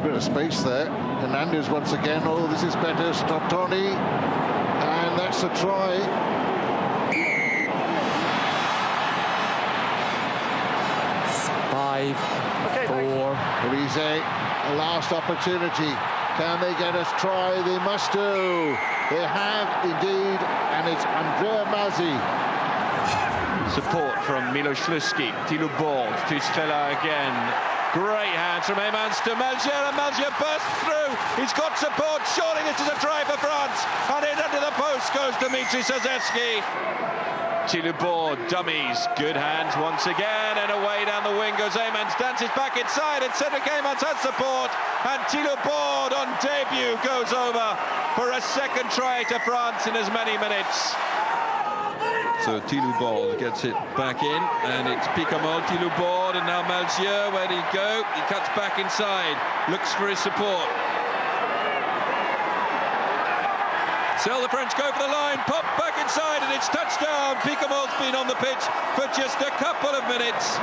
bit of space there. Hernandez once again. Oh, this is better. Stottoni. And that's a try. Five, four. Elise, a last opportunity. Can they get a try? They must do. They have indeed, and it's Andrea Mazzi. Support from Milos Śląski. Tilu Bord to Stella again. Great hands from Emans to Malzier, and Malzier bursts through. He's got support. Surely this is a try for France. And in under the post goes Dimitri Sazevsky. Tilu Bord, dummies. Good hands once again, and away down the wing goes Emans. Dances back inside, and Cedric Emans has support. And Tilu Bord on debut goes over for a second try to France in as many minutes. So Tilu Bord gets it back in, and it's Picamol, Tilu Bord, and now Malzier. Where did he go? He cuts back inside, looks for his support. So the French go for the line, pop back inside, and it's touchdown. Picamol's been on the pitch for just a couple of minutes.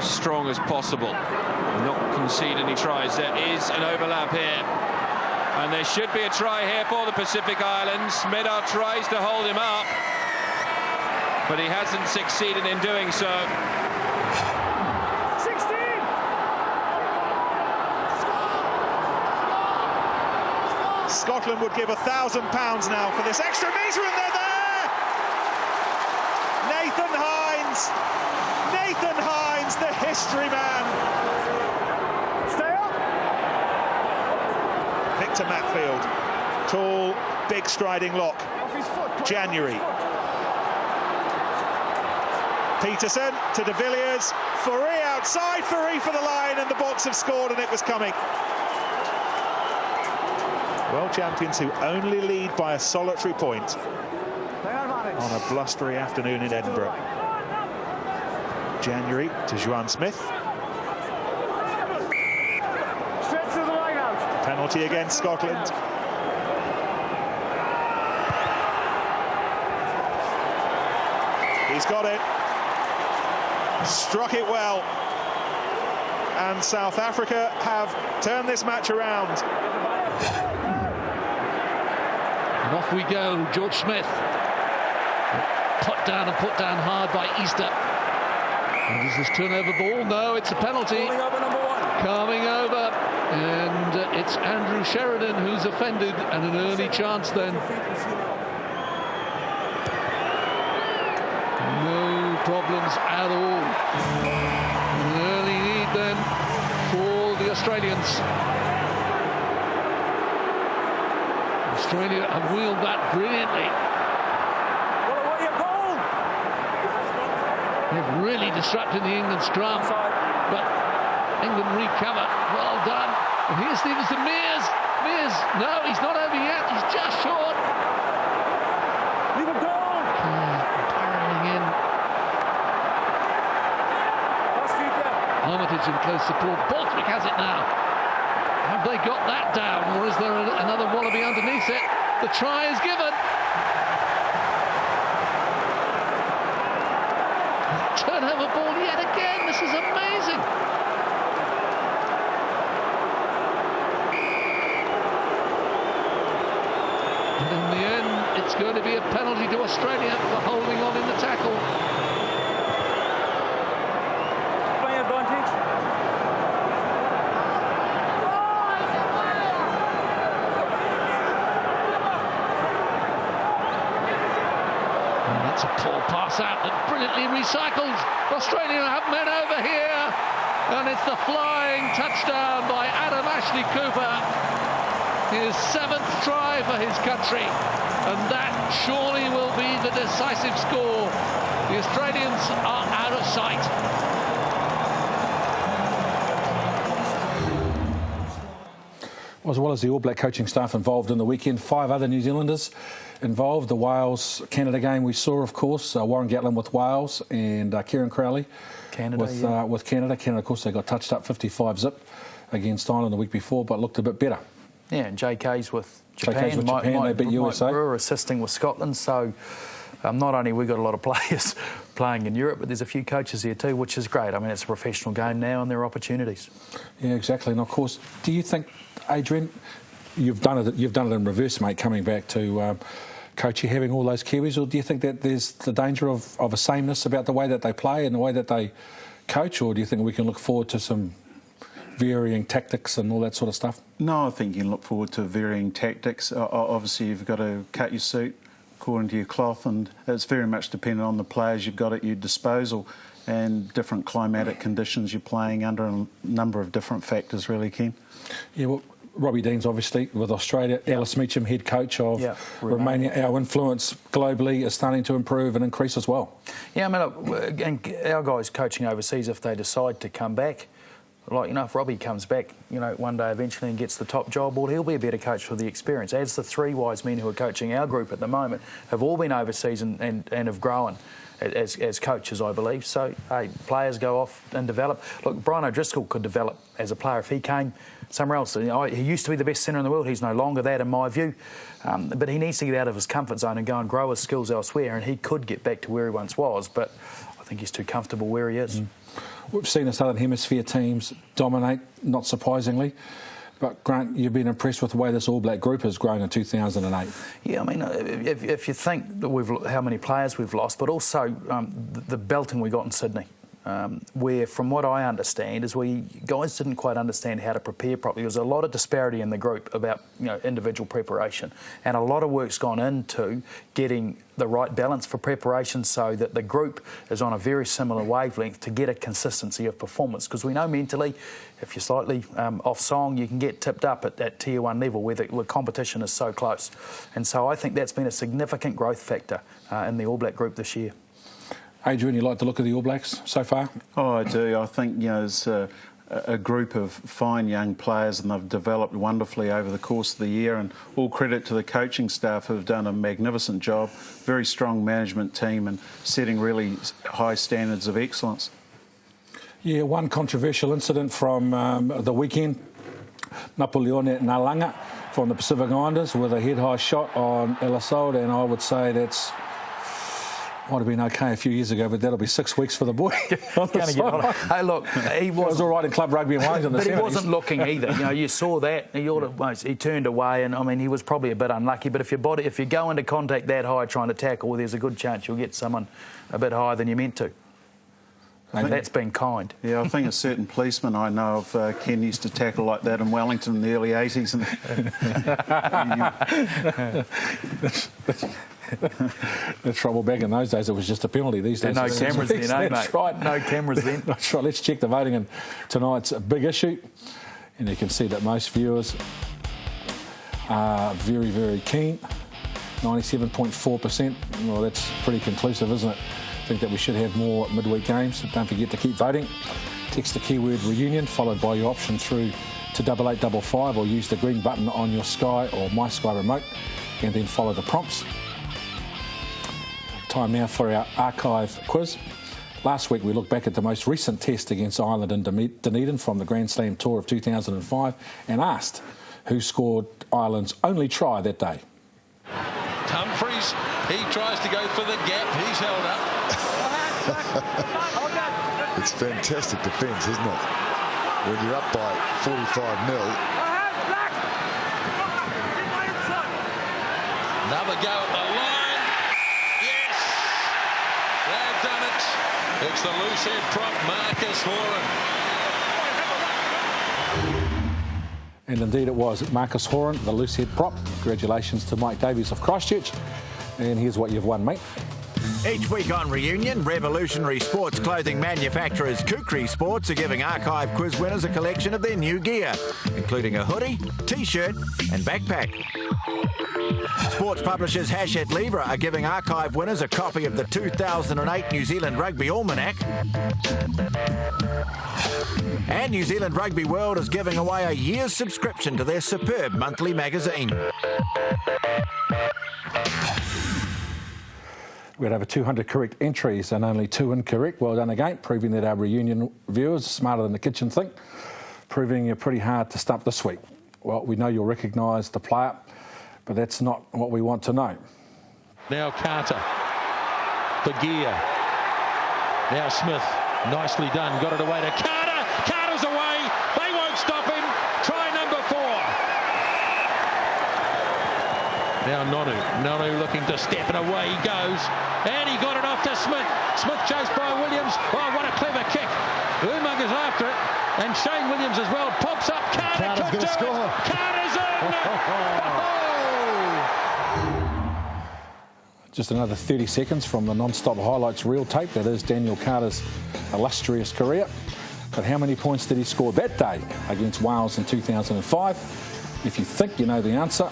Strong as possible, not concede any tries. There is an overlap here, and there should be a try here for the Pacific Islands. Medard tries to hold him up, but he hasn't succeeded in doing so. Scotland would give £1,000 now for this extra metre, and they're there! Nathan Hines, the history man. Stay up! Victor Matfield, tall, big striding lock. January. Peterson to De Villiers, Fourie outside, Fourie for the line, and the Boks have scored, and it was coming. World champions who only lead by a solitary point on a blustery afternoon in Edinburgh. January to Juan Smith. Penalty against Scotland. He's got it. Struck it well. And South Africa have turned this match around. And off we go, George Smith. Put down hard by Easter. And is this turnover ball? No, it's a penalty. Coming over. And it's Andrew Sheridan who's offended, and an early chance then. No problems at all. An early lead then for the Australians. Australia have wheeled that brilliantly. They've really disrupted the England scrum, but England recover. Well done. And here's Stevenson. Mears, no, he's not over yet. He's just short. Leave him down. Barreling in. Armitage in close support. Borthwick has it now. Have they got that down, or is there another Wallaby underneath it? The try is given. Turnover ball yet again. This is amazing. And in the end, it's going to be a penalty to Australia for holding on in the tackle. Playing advantage. That's a poor pass out, but brilliantly recycled. Australia have men over here, and it's the flying touchdown by Adam Ashley Cooper. His 7th try for his country, and that surely will be the decisive score. The Australians are out of sight. As well as the All Black coaching staff involved in the weekend, 5 other New Zealanders involved. The Wales-Canada game we saw, of course, Warren Gatlin with Wales, and Kieran Crowley with Canada. Canada, of course, they got touched up 55-zip against Ireland the week before, but looked a bit better. Yeah, and JK's with Japan. They beat USA. Brewer assisting with Scotland, so Not only we've got a lot of players playing in Europe, but there's a few coaches here too, which is great. I mean, it's a professional game now and there are opportunities. Yeah, exactly. And of course, do you think, Adrian, you've done it in reverse, mate, coming back to coach, you having all those Kiwis, or do you think that there's the danger of a sameness about the way that they play and the way that they coach, or do you think we can look forward to some varying tactics and all that sort of stuff? No, I think you can look forward to varying tactics. Obviously, you've got to cut your suit according to your cloth, and it's very much dependent on the players you've got at your disposal and different climatic conditions you're playing under, and a number of different factors really, Ken. Yeah, well, Robbie Dean's obviously with Australia. Alice Meacham, head coach of Romania. Our influence globally is starting to improve and increase as well. Yeah, I mean, look, and our guys coaching overseas, if they decide to come back, like, you know, if Robbie comes back, you know, one day eventually and gets the top job, well, he'll be a better coach for the experience. As the three wise men who are coaching our group at the moment have all been overseas and have grown as coaches, I believe. So, hey, players go off and develop. Look, Brian O'Driscoll could develop as a player if he came somewhere else. You know, he used to be the best centre in the world. He's no longer that, in my view. But he needs to get out of his comfort zone and go and grow his skills elsewhere, and he could get back to where he once was. But I think he's too comfortable where he is. We've seen the Southern Hemisphere teams dominate, not surprisingly. But, Grant, you've been impressed with the way this All Black group has grown in 2008. Yeah, I mean, if you think that how many players we've lost, but also the belting we got in Sydney, where, from what I understand, is guys didn't quite understand how to prepare properly. There was a lot of disparity in the group about, you know, individual preparation, and a lot of work's gone into getting the right balance for preparation so that the group is on a very similar wavelength to get a consistency of performance. Because we know mentally, if you're slightly off song, you can get tipped up at Tier 1 level where the competition is so close. And so I think that's been a significant growth factor in the All Black group this year. Adrian, you like the look of the All Blacks so far? Oh, I do. I think, you know, there's a group of fine young players, and they've developed wonderfully over the course of the year, and all credit to the coaching staff who have done a magnificent job. Very strong management team and setting really high standards of excellence. Yeah, one controversial incident from the weekend. Napoleone Nalanga from the Pacific Islanders with a head-high shot on Elisolde, and I would say that's might have been okay a few years ago, but that'll be 6 weeks for the boy. Hey, look, he was all right in club rugby in Wellington, but he wasn't looking either. You know, you saw that. He turned away, and I mean, he was probably a bit unlucky. But if you go into contact that high trying to tackle, well, there's a good chance you'll get someone a bit higher than you meant to. And that's been kind. Yeah, I think a certain policeman I know of, Ken, used to tackle like that in Wellington in the early 80s. The trouble back in those days, it was just a penalty. These days, no cameras then, eh, mate? That's right. No cameras then. That's right. Let's check the voting in tonight's big issue. And you can see that most viewers are very, very keen. 97.4%. Well, that's pretty conclusive, isn't it? I think that we should have more midweek games. Don't forget to keep voting. Text the keyword reunion, followed by your option through to 8855, or use the green button on your Sky or My Sky remote, and then follow the prompts. Time now for our archive quiz. Last week we looked back at the most recent test against Ireland in Dunedin from the Grand Slam Tour of 2005 and asked who scored Ireland's only try that day. Humphreys, he tries to go for the gap. He's held up. It's fantastic defence, isn't it? When you're up by 45-0. Another go at the line. Yes! They've done it. It's the loose head prop, Marcus Horan. And indeed it was Marcus Horan, the loose head prop. Congratulations to Mike Davies of Christchurch. And here's what you've won, mate. Each week on Reunion, revolutionary sports clothing manufacturers Kukri Sports are giving archive quiz winners a collection of their new gear, including a hoodie, t-shirt and backpack. Sports publishers Hachette Livre are giving archive winners a copy of the 2008 New Zealand Rugby Almanac. And New Zealand Rugby World is giving away a year's subscription to their superb monthly magazine. We had over 200 correct entries and only 2 incorrect. Well done again, proving that our Reunion viewers are smarter than the kitchen sink, proving you're pretty hard to stump this week. Well, we know you'll recognise the player, but that's not what we want to know. Now Carter for gear. Now Smith, nicely done, got it away to Carter. Carter's away. They won't stop him. Try number 4. Now Nonu looking to step it away. He goes, and he got it off to Smith. Smith chased by Williams. Oh, what a clever kick. Umug is after it, and Shane Williams as well. Pops up. Carter's going to score. Carter's in. Just another 30 seconds from the non-stop highlights reel tape that is Daniel Carter's illustrious career. But how many points did he score that day against Wales in 2005? If you think you know the answer,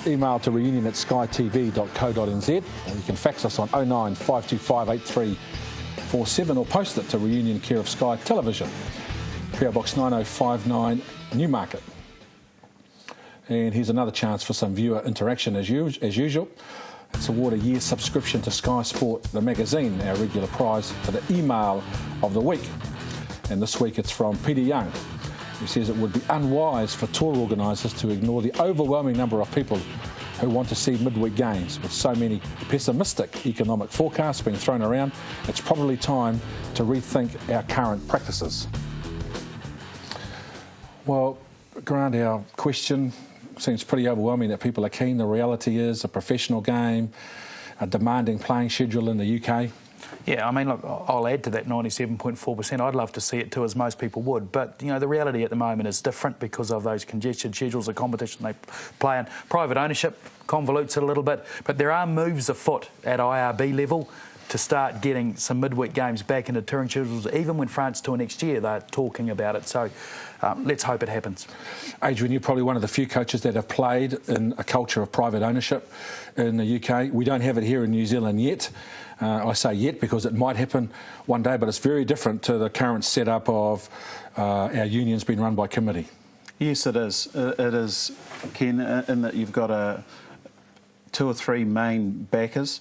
email to reunion@skytv.co.nz, or you can fax us on 09 525 8347 or post it to Reunion Care of Sky Television, PO Box 9059 Newmarket. And here's another chance for some viewer interaction as usual. It's award a year's subscription to Sky Sport, the magazine, our regular prize for the email of the week. And this week it's from Peter Young, who says it would be unwise for tour organisers to ignore the overwhelming number of people who want to see midweek games. With so many pessimistic economic forecasts being thrown around, it's probably time to rethink our current practices. Well, Grant, our question seems pretty overwhelming that people are keen. The reality is a professional game, a demanding playing schedule in the UK. Yeah, I mean, look, I'll add to that 97.4%. I'd love to see it too, as most people would. But, you know, the reality at the moment is different because of those congested schedules, the competition they play in. Private ownership convolutes it a little bit. But there are moves afoot at IRB level to start getting some midweek games back into touring schedules. Even when France tour next year, they're talking about it. So let's hope it happens. Adrian, you're probably one of the few coaches that have played in a culture of private ownership in the UK. We don't have it here in New Zealand yet. I say yet because it might happen one day, but it's very different to the current setup of our unions being run by committee. Yes, it is. It is, Ken, in that you've got 2 or 3 main backers.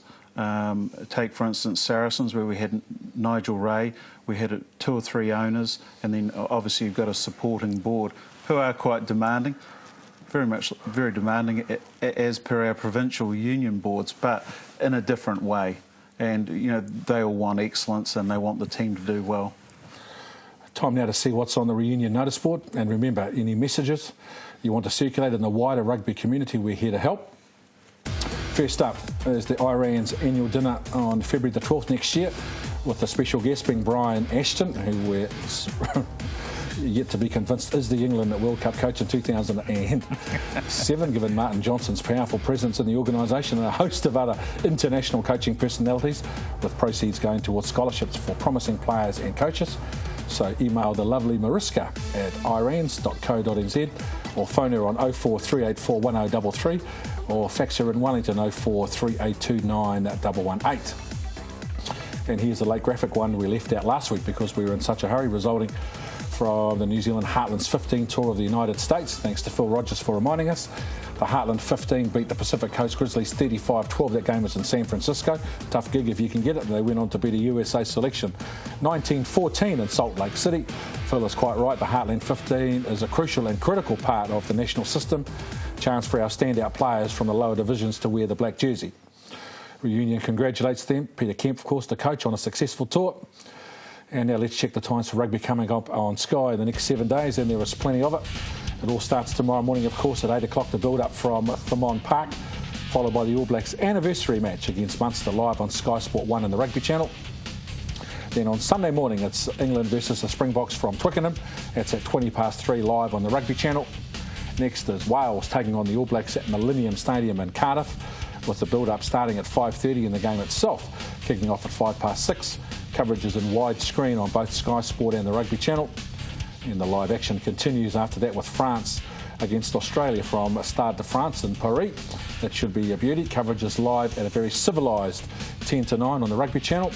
Take, for instance, Saracens, where we had Nigel Ray, we had 2 or 3 owners, and then obviously you've got a supporting board who are quite demanding, very demanding as per our provincial union boards, but in a different way. And, you know, they all want excellence and they want the team to do well. Time now to see what's on the Reunion notice board. And remember, any messages you want to circulate in the wider rugby community, we're here to help. First up is the Iran's annual dinner on February the 12th next year, with the special guest being Brian Ashton, who we're yet to be convinced is the England World Cup coach in 2007, given Martin Johnson's powerful presence in the organisation and a host of other international coaching personalities, with proceeds going towards scholarships for promising players and coaches. So email the lovely Mariska at irans.co.nz or phone her on 043841 1033 or fax her in Wellington 043829 And here's a late graphic one we left out last week because we were in such a hurry, resulting from the New Zealand Heartland's 15 tour of the United States. Thanks to Phil Rogers for reminding us. The Heartland 15 beat the Pacific Coast Grizzlies 35-12. That game was in San Francisco. Tough gig if you can get it. They went on to beat a USA selection 19-14 in Salt Lake City. Phil is quite right. The Heartland 15 is a crucial and critical part of the national system. Chance for our standout players from the lower divisions to wear the black jersey. Reunion congratulates them. Peter Kemp, of course, the coach, on a successful tour. And now let's check the times for rugby coming up on Sky in the next 7 days, and there is plenty of it. It all starts tomorrow morning, of course, at 8 o'clock, the build-up from Thomond Park, followed by the All Blacks anniversary match against Munster live on Sky Sport 1 and the Rugby Channel. Then on Sunday morning, it's England versus the Springboks from Twickenham. That's at 3:20 live on the Rugby Channel. Next is Wales taking on the All Blacks at Millennium Stadium in Cardiff, with the build-up starting at 5:30 and the game itself kicking off at 6:05. Coverage is in widescreen on both Sky Sport and the Rugby Channel. And the live action continues after that with France against Australia from Stade de France in Paris. That should be a beauty. Coverage is live at a very civilised 10:09 on the Rugby Channel.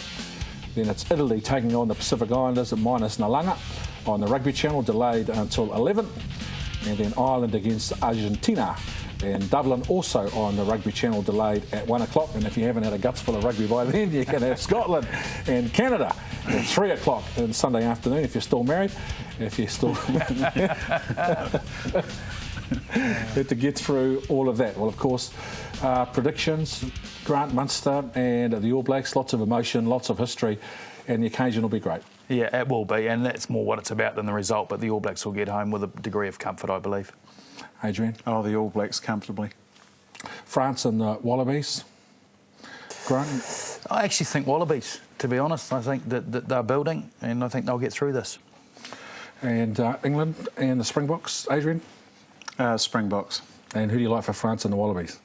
Then it's Italy taking on the Pacific Islanders at -Nalanga on the Rugby Channel, delayed until 11. And then Ireland against Argentina in Dublin, also on the Rugby Channel, delayed at 1 o'clock. And if you haven't had a guts full of rugby by then, you can have Scotland and Canada at 3 o'clock on Sunday afternoon if you're still married. If you're still to get through all of that. Well, of course, predictions Grant, Munster and the All Blacks, lots of emotion, lots of history, and the occasion will be great. Yeah, it will be, and that's more what it's about than the result, but the All Blacks will get home with a degree of comfort, I believe. Adrian? Oh, the All Blacks comfortably. France and the Wallabies? Grant? I actually think Wallabies, to be honest. I think that they're building, and I think they'll get through this. And England and the Springboks, Adrian? Springboks. And who do you like for France and the Wallabies?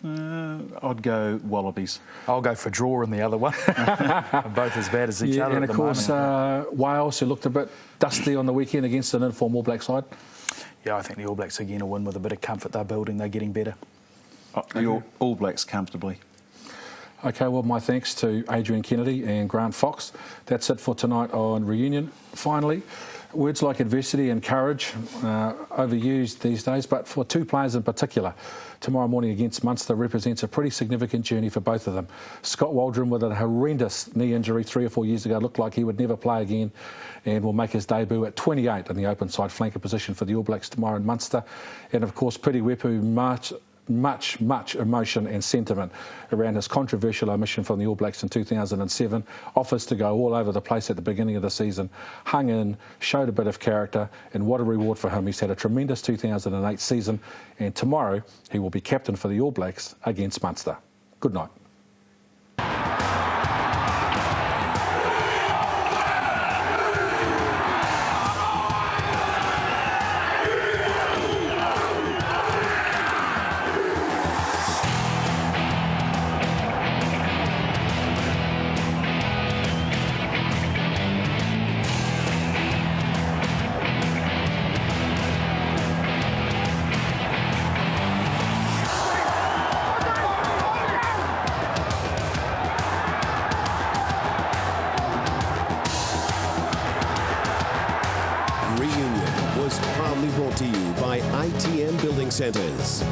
I'd go Wallabies. I'll go for draw in the other one. Both as bad as each other. And at of the course, Wales, who looked a bit dusty on the weekend against an informed All Black side. Yeah, I think the All Blacks again will win with a bit of comfort. They're building, they're getting better. The All Blacks comfortably. OK, well, my thanks to Adrian Kennedy and Grant Fox. That's it for tonight on Reunion. Finally, words like adversity and courage, overused these days, but for two players in particular. Tomorrow morning against Munster represents a pretty significant journey for both of them. Scott Waldron, with a horrendous knee injury 3 or 4 years ago, looked like he would never play again and will make his debut at 28 in the open side flanker position for the All Blacks tomorrow in Munster. And of course, Piri Wepu, much emotion and sentiment around his controversial omission from the All Blacks in 2007. Offers to go all over the place at the beginning of the season. Hung in, showed a bit of character, and what a reward for him. He's had a tremendous 2008 season, and tomorrow he will be captain for the All Blacks against Munster. Good night. Reunion was proudly brought to you by ITM Building Centres.